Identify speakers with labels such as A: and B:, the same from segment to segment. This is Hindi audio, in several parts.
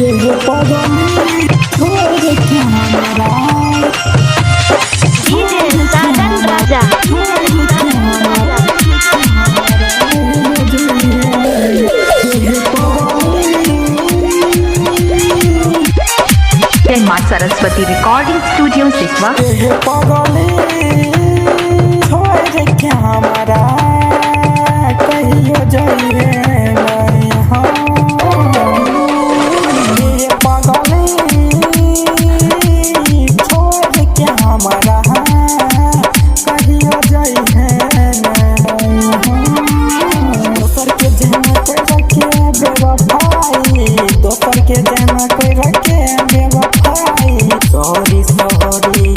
A: ये पगली छोड़ के हमारा
B: डीजे साजन राजा
C: माँ सरस्वती रिकॉर्डिंग स्टूडियो सिसवा।
A: ये पगली छोड़ के हमारा कहियो जाइए नहीं ये पगली छोड़ के हमारा कहियो जाइए नहीं दोसर के जहन कोई रखे बेवफाई दोसर के जहन कोई रखे बेवफाई सॉरी सॉरी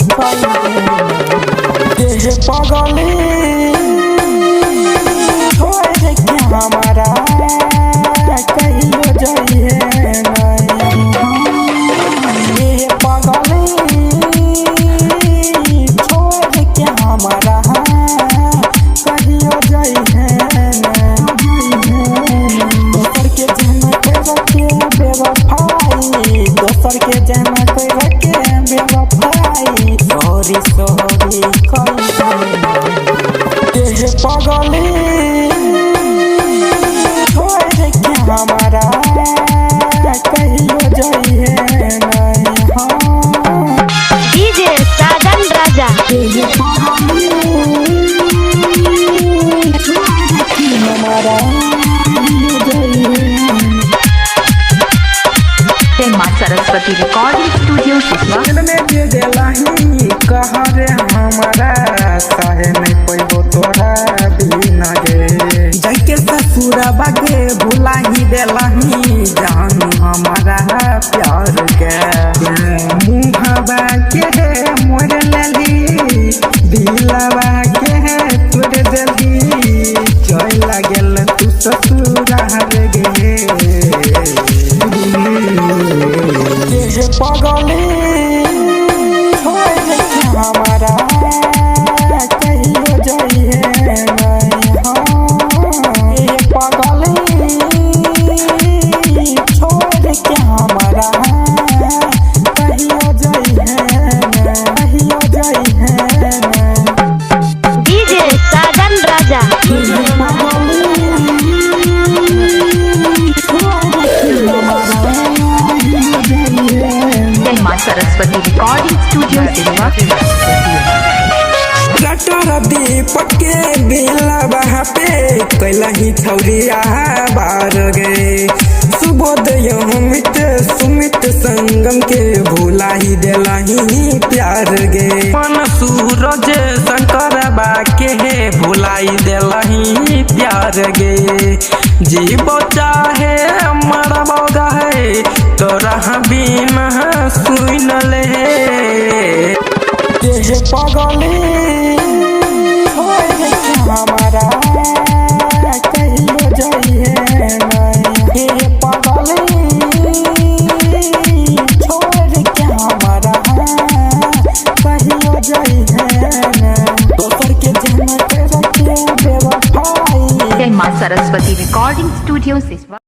A: ये पगली छोड़ के हमारा कहियो जाइए नहीं ये पगली छोड़ के हमारा कहियो जाइए दोसर के जहन कोई रखे बेवफाई दोसर के जहन कोई रखे बेवफाई सॉरी सॉरी ये पगली छोड़ के हमारा कहियो जाइए नहीं
B: डीजे साजन राजा
A: ये पगली छोड़ के हमारा कहियो जाइए
C: माँ सरस्वती रिकॉर्डिंग स्टूडियो सिसवा।
A: दिल में दे देलाही कहरे हमारा सहे नहीं पैबो तोरा बिना गे जाके ससुरा बागे भुला ही देलाही जानू हमारा प्यार के मुँहबा के मोर लेली दिलवा के तोड़ देली चल लागल तू ससुरा गे ये पगली छोड़ के हमारा कहियो जाइए नहीं ये पगली छोड़ के हमारा कहियो जाइए
B: डीजे साजन राजा
A: ये पगली छोड़ के हमारा
C: माँ सरस्वती रिकॉर्डिंग स्टूडियो सिसवा।
A: रटर दीपक के बेला बहा पे कैलही छौरिया बार गे सुबोदय अमित सुमित संगम के भूला ही देलही प्यार गे मन सूरज शंकर बा के भुलाई देलही प्यार गे जीव चाहे मरबो गहे तोरा बिना सुन ले ये पगली छोड़ के हमारा कहियो जाइए नहीं ये पगली छोड़ के हमारा कहियो जाइए दोसर के जहन के रखे बेवफाई।
C: माँ सरस्वती रिकॉर्डिंग स्टूडियो सिसवा।